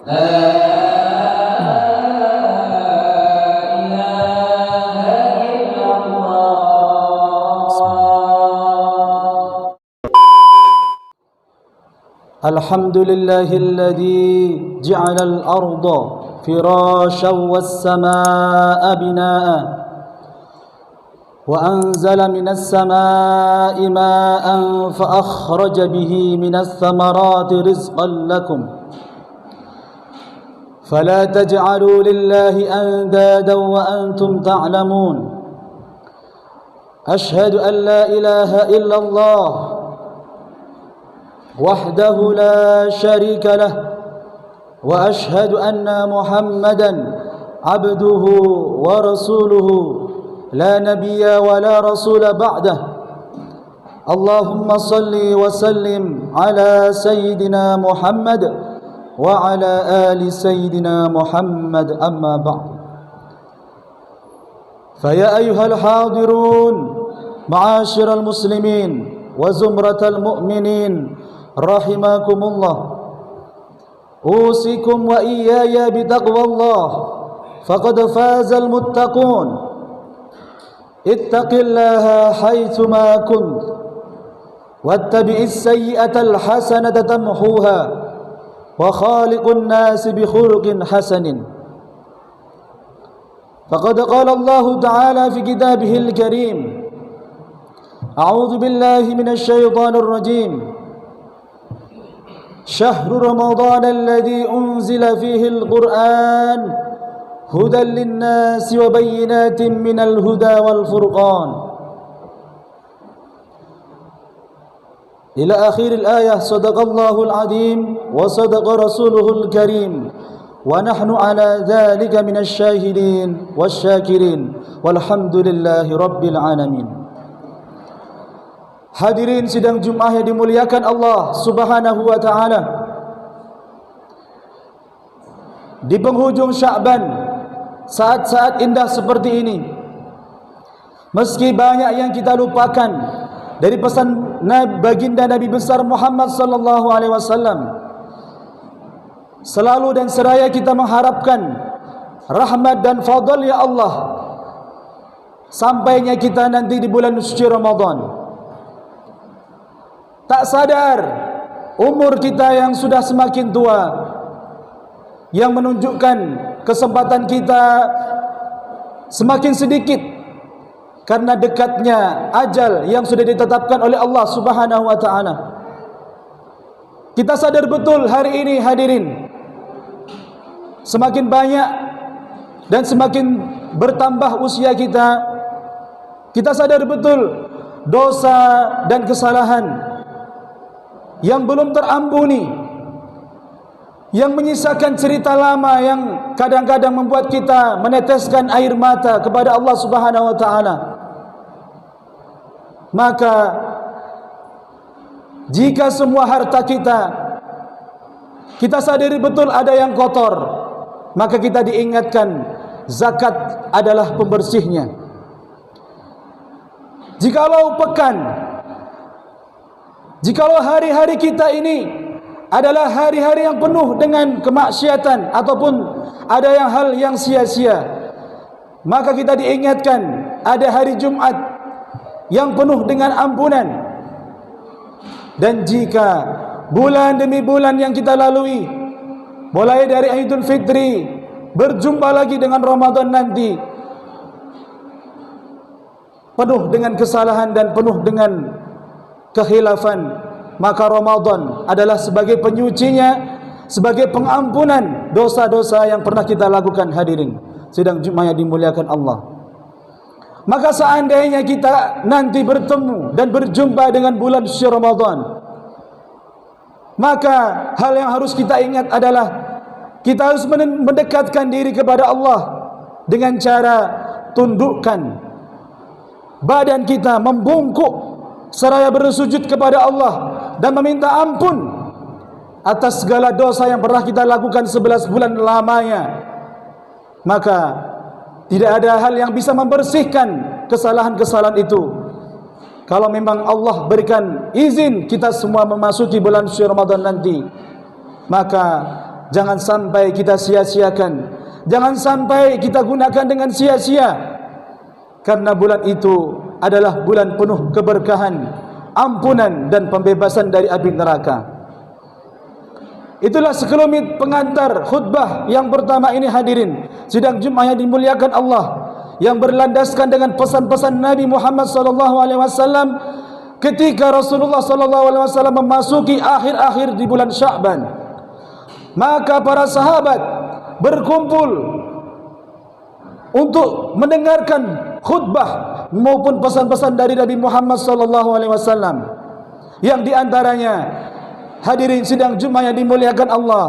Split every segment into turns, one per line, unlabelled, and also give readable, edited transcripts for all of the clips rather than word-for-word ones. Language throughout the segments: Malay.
الحمد لله الذي جعل الأرض فراشا والسماء بناء وأنزل من السماء ماء فأخرج به من الثمرات رزقا لكم فلا تجعلوا لله أندادا وأنتم تعلمون أشهد أن لا إله إلا الله وحده لا شريك له وأشهد أن محمدا عبده ورسوله لا نبي ولا رسول بعده اللهم صل وسلم على سيدنا محمد وعلى آل سيدنا محمد أما بعد فيا أيها الحاضرون معاشر المسلمين وزمرة المؤمنين رحمكم الله أوصيكم وإياي بتقوى الله فقد فاز المتقون اتق الله حيثما كنت واتبع السيئة الحسنة تمحوها وخالق الناس بخلق حسن فقد قال الله تعالى في كتابه الكريم أعوذ بالله من الشيطان الرجيم شهر رمضان الذي أنزل فيه القرآن هدى للناس وبينات من الهدى والفرقان إلى آخر الآية صدق الله العظيم وصدق رسوله الكريم ونحن على ذلك من الشاهدين والشاكرين والحمد لله رب العالمين. Hadirin sidang Jumat yang dimuliakan Allah Subhanahu wa taala. Di penghujung Sya'ban, saat-saat indah seperti ini, meski banyak yang kita lupakan dari pesan baginda Nabi besar Muhammad sallallahu alaihi wasallam, selalu dan seraya kita mengharapkan rahmat dan fadl ya Allah sampainya kita nanti di bulan suci Ramadan. Tak sadar umur kita yang sudah semakin tua, yang menunjukkan kesempatan kita semakin sedikit karena dekatnya ajal yang sudah ditetapkan oleh Allah Subhanahu wa taala. Kita sadar betul hari ini hadirin, semakin banyak dan semakin bertambah usia kita, kita sadar betul dosa dan kesalahan yang belum terampuni, yang menyisakan cerita lama yang kadang-kadang membuat kita meneteskan air mata kepada Allah Subhanahu wa taala. Maka jika semua harta kita sadari betul ada yang kotor, maka kita diingatkan zakat adalah pembersihnya. Jikalau jikalau hari-hari kita ini adalah hari-hari yang penuh dengan kemaksiatan ataupun ada hal yang sia-sia, maka kita diingatkan ada hari Jumat yang penuh dengan ampunan. Dan jika bulan demi bulan yang kita lalui, mulai dari Idul Fitri berjumpa lagi dengan Ramadan nanti, penuh dengan kesalahan dan penuh dengan kekhilafan, maka Ramadan adalah sebagai penyucinya, sebagai pengampunan dosa-dosa yang pernah kita lakukan hadirin sidang Jumat yang dimuliakan Allah. Maka seandainya kita nanti bertemu dan berjumpa dengan bulan suci Ramadan, maka hal yang harus kita ingat adalah kita harus mendekatkan diri kepada Allah dengan cara tundukkan badan kita, membungkuk seraya bersujud kepada Allah dan meminta ampun atas segala dosa yang pernah kita lakukan 11 bulan lamanya. Maka tidak ada hal yang bisa membersihkan kesalahan-kesalahan itu. Kalau memang Allah berikan izin kita semua memasuki bulan suci Ramadan nanti, maka jangan sampai kita sia-siakan, jangan sampai kita gunakan dengan sia-sia, karena bulan itu adalah bulan penuh keberkahan, ampunan dan pembebasan dari api neraka. Itulah sekelumit pengantar khutbah yang pertama ini hadirin sidang Jumat yang dimuliakan Allah, yang berlandaskan dengan pesan-pesan Nabi Muhammad SAW ketika Rasulullah SAW memasuki akhir-akhir di bulan Sya'ban. Maka para sahabat berkumpul untuk mendengarkan khutbah maupun pesan-pesan dari Nabi Muhammad SAW, yang diantaranya hadirin sidang Jumat yang dimuliakan Allah,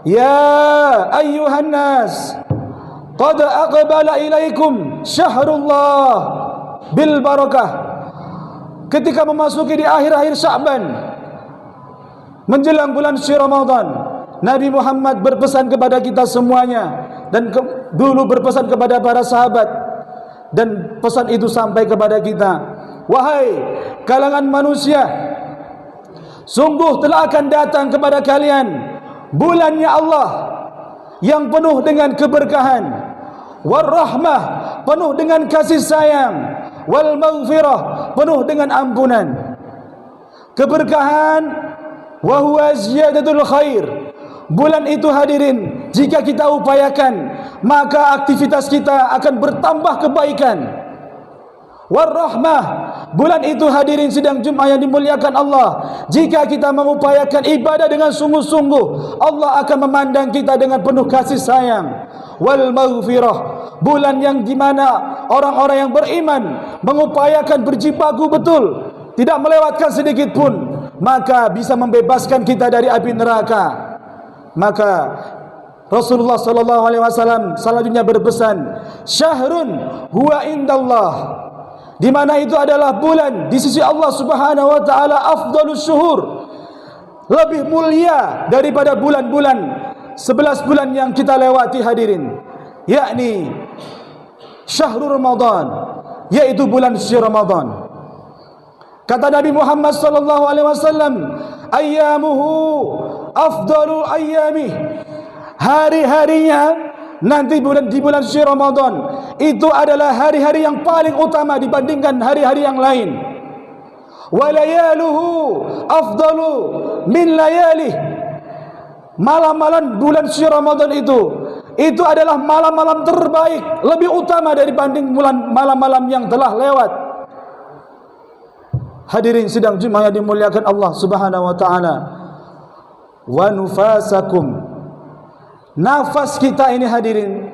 ya ayyuhan nas, qad aqbala ilaikum syahrullah bil barakah. Ketika memasuki di akhir-akhir Sya'ban menjelang bulan suci Ramadan, Nabi Muhammad berpesan kepada kita semuanya, dan dulu berpesan kepada para sahabat, dan pesan itu sampai kepada kita, wahai kalangan manusia, sungguh telah akan datang kepada kalian bulannya Allah yang penuh dengan keberkahan, warahmah, penuh dengan kasih sayang, wal maghfirah, penuh dengan ampunan. Keberkahan wa huwa ziyadatul khair. Bulan itu hadirin, jika kita upayakan, maka aktivitas kita akan bertambah kebaikan. Warahmah, bulan itu hadirin sidang Jumat yang dimuliakan Allah, jika kita mengupayakan ibadah dengan sungguh-sungguh, Allah akan memandang kita dengan penuh kasih sayang. Wal maghfirah, bulan yang dimana orang-orang yang beriman mengupayakan berjibaku betul, tidak melewatkan sedikit pun, maka bisa membebaskan kita dari api neraka. Maka Rasulullah SAW selanjutnya berpesan, syahrun huwa indallah, di mana itu adalah bulan di sisi Allah Subhanahu wa taala afdalus syuhur, lebih mulia daripada bulan-bulan 11 bulan yang kita lewati hadirin, yakni syahrul Ramadan, yaitu bulan suci Ramadan. Kata Nabi Muhammad SAW, ayyamuhu afdalul ayyami, hari-harinya nanti di bulan suci Ramadan itu adalah hari-hari yang paling utama dibandingkan hari-hari yang lain. Walayaluhu afdalu min layalih, malam-malam bulan suci Ramadan itu adalah malam-malam terbaik, lebih utama dibanding malam-malam yang telah lewat. Hadirin sidang Jumat yang dimuliakan Allah Subhanahu wa taala. Wa nufasakum, nafas kita ini hadirin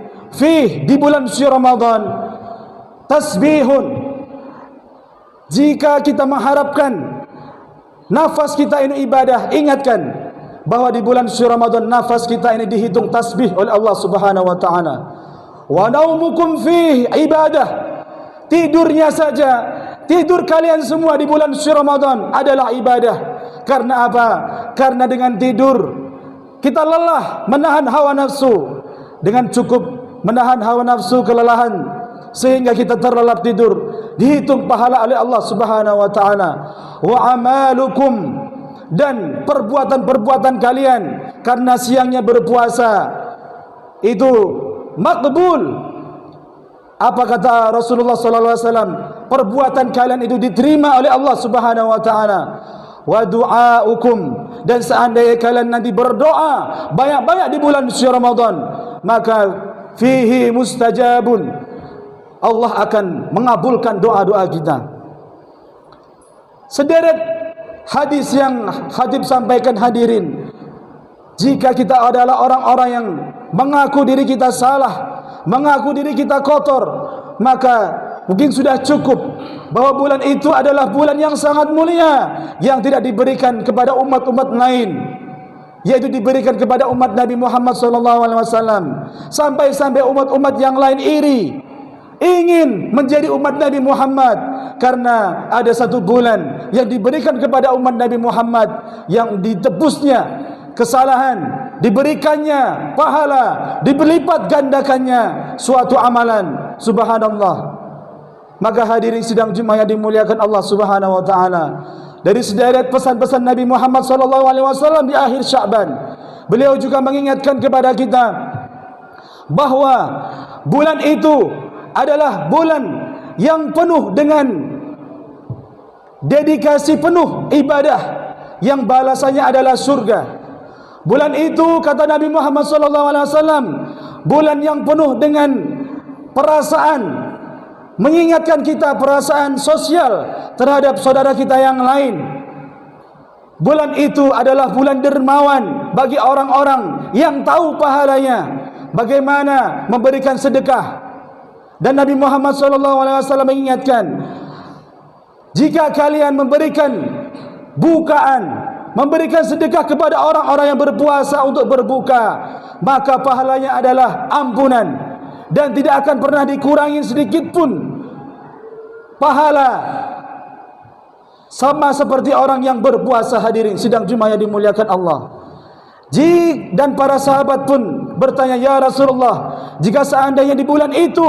di bulan suci Ramadan tasbihun. Jika kita mengharapkan nafas kita ini ibadah, ingatkan bahwa di bulan suci Ramadan nafas kita ini dihitung tasbih oleh Allah Subhanahu wa taala. Wa naumukum fihi ibadah, tidurnya saja, tidur kalian semua di bulan suci Ramadan adalah ibadah. Karena apa? Karena dengan tidur kita lelah menahan hawa nafsu. Dengan cukup menahan hawa nafsu kelelahan sehingga kita terlelap tidur, dihitung pahala oleh Allah Subhanahu wa taala. Wa amalukum, dan perbuatan-perbuatan kalian karena siangnya berpuasa itu makbul. Apa kata Rasulullah sallallahu alaihi wasallam? Perbuatan kalian itu diterima oleh Allah Subhanahu wa taala. Wa du'aukum, dan seandainya kalian nanti berdoa banyak-banyak di bulan suci Ramadan, maka fihi mustajabun, Allah akan mengabulkan doa-doa kita. Sederet hadis yang khatib sampaikan hadirin, jika kita adalah orang-orang yang mengaku diri kita salah, mengaku diri kita kotor, maka mungkin sudah cukup bahwa bulan itu adalah bulan yang sangat mulia, yang tidak diberikan kepada umat-umat lain, yaitu diberikan kepada umat Nabi Muhammad SAW. Sampai-sampai umat-umat yang lain iri, ingin menjadi umat Nabi Muhammad, karena ada satu bulan yang diberikan kepada umat Nabi Muhammad yang ditebusnya kesalahan, diberikannya pahala, dilipat gandakannya suatu amalan. Subhanallah. Maka hadirin sidang Jumat yang dimuliakan Allah Subhanahu wa taala, dari sederet pesan-pesan Nabi Muhammad SAW di akhir Sya'ban, beliau juga mengingatkan kepada kita bahwa bulan itu adalah bulan yang penuh dengan dedikasi penuh ibadah yang balasannya adalah surga. Bulan itu, kata Nabi Muhammad SAW, bulan yang penuh dengan perasaan, mengingatkan kita perasaan sosial terhadap saudara kita yang lain. Bulan itu adalah bulan dermawan bagi orang-orang yang tahu pahalanya, bagaimana memberikan sedekah. Dan Nabi Muhammad SAW mengingatkan, jika kalian memberikan bukaan, memberikan sedekah kepada orang-orang yang berpuasa untuk berbuka, maka pahalanya adalah ampunan dan tidak akan pernah dikurangi sedikit pun pahala, sama seperti orang yang berpuasa. Hadirin sidang Jumat yang dimuliakan Allah. Dan para sahabat pun bertanya, ya Rasulullah, jika seandainya di bulan itu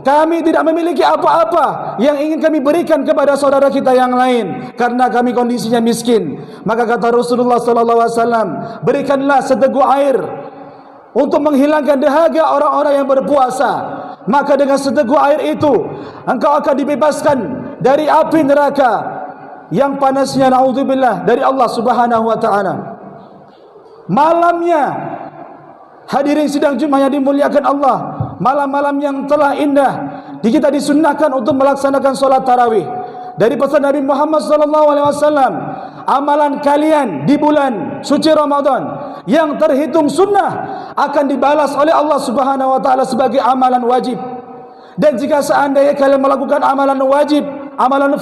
kami tidak memiliki apa-apa yang ingin kami berikan kepada saudara kita yang lain karena kami kondisinya miskin, maka kata Rasulullah SAW, berikanlah seteguk air untuk menghilangkan dahaga orang-orang yang berpuasa. Maka dengan seteguk air itu engkau akan dibebaskan dari api neraka yang panasnya, naudzubillah, dari Allah Subhanahu wa taala. Malamnya, hadirin sidang Jumat yang dimuliakan Allah, malam-malam yang telah indah, kita disunnahkan untuk melaksanakan solat tarawih. Dari pesan Nabi Muhammad SAW, amalan kalian di bulan suci Ramadan yang terhitung sunnah akan dibalas oleh Allah Subhanahu wa taala sebagai amalan wajib. Dan jika seandainya kalian melakukan amalan wajib, amalan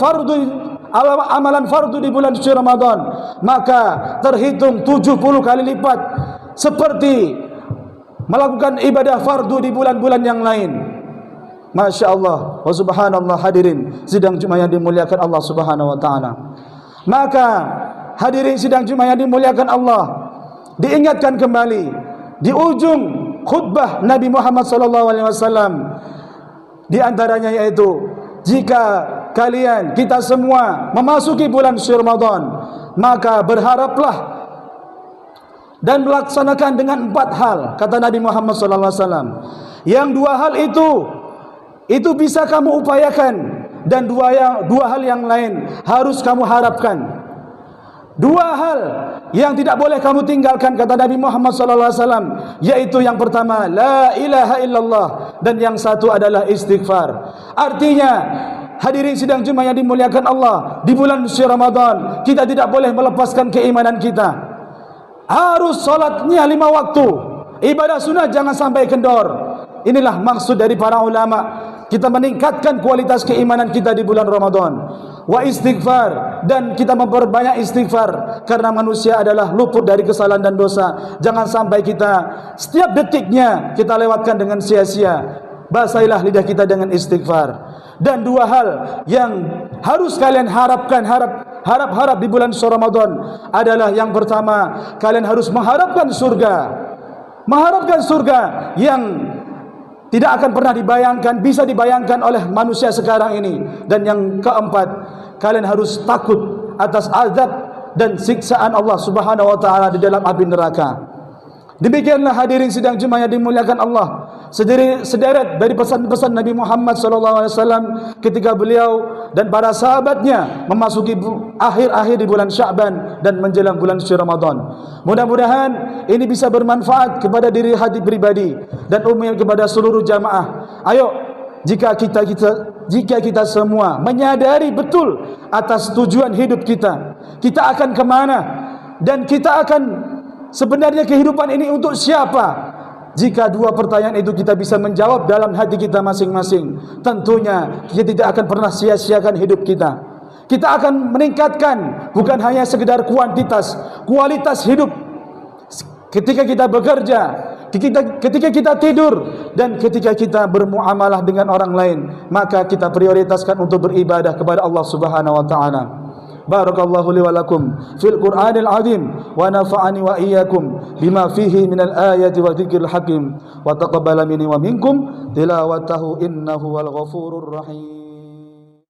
fardu di bulan suci Ramadan, maka terhitung 70 kali lipat seperti melakukan ibadah fardu di bulan-bulan yang lain. Masya Allah wa subhanallah. Hadirin sidang Jumat yang dimuliakan Allah Subhanahu wa ta'ala, maka hadirin sidang Jumat yang dimuliakan Allah, diingatkan kembali di ujung khutbah Nabi Muhammad SAW, di antaranya yaitu, jika kalian, kita semua memasuki bulan suci Ramadan, maka berharaplah dan melaksanakan dengan 4 hal, kata Nabi Muhammad SAW. Yang 2 hal itu bisa kamu upayakan, dan dua hal yang lain harus kamu harapkan. 2 hal yang tidak boleh kamu tinggalkan, kata Nabi Muhammad SAW, yaitu yang pertama, la ilaha illallah, dan yang satu adalah istighfar. Artinya, hadirin sidang Jumat yang dimuliakan Allah, di bulan suci Ramadan kita tidak boleh melepaskan keimanan kita. Harus salatnya 5 waktu, ibadah sunnah jangan sampai kendor. Inilah maksud dari para ulama, kita meningkatkan kualitas keimanan kita di bulan Ramadan. Wa istighfar, dan kita memperbanyak istighfar, karena manusia adalah luput dari kesalahan dan dosa. Jangan sampai kita setiap detiknya kita lewatkan dengan sia-sia. Basahilah lidah kita dengan istighfar. Dan 2 hal yang harus kalian harap di bulan suci Ramadan adalah, yang pertama, kalian harus mengharapkan surga yang tidak akan pernah bisa dibayangkan oleh manusia sekarang ini. Dan yang keempat, kalian harus takut atas azab dan siksaan Allah Subhanahu wa taala di dalam api neraka. Demikianlah hadirin sidang Jumat yang dimuliakan Allah, sederet dari pesan-pesan Nabi Muhammad SAW ketika beliau dan para sahabatnya memasuki akhir-akhir di bulan Sya'ban dan menjelang bulan suci Ramadan. Mudah-mudahan ini bisa bermanfaat kepada diri hati pribadi dan umumnya kepada seluruh jamaah. Ayo, jika kita semua menyadari betul atas tujuan hidup kita akan kemana, dan kita akan sebenarnya kehidupan ini untuk siapa? Jika 2 pertanyaan itu kita bisa menjawab dalam hati kita masing-masing, tentunya kita tidak akan pernah sia-siakan hidup kita. Kita akan meningkatkan bukan hanya sekedar kualitas hidup ketika kita bekerja, ketika kita tidur, dan ketika kita bermuamalah dengan orang lain. Maka kita prioritaskan untuk beribadah kepada Allah Subhanahu wa taala. Barakallahu li wa lakum fil Qur'anil azim, wa nafa'ani wa iyyakum bima fihi minal ayati wa dzikril hakim, wa taqabbala minni wa minkum tilawatahu innahu wal ghafurur rahim.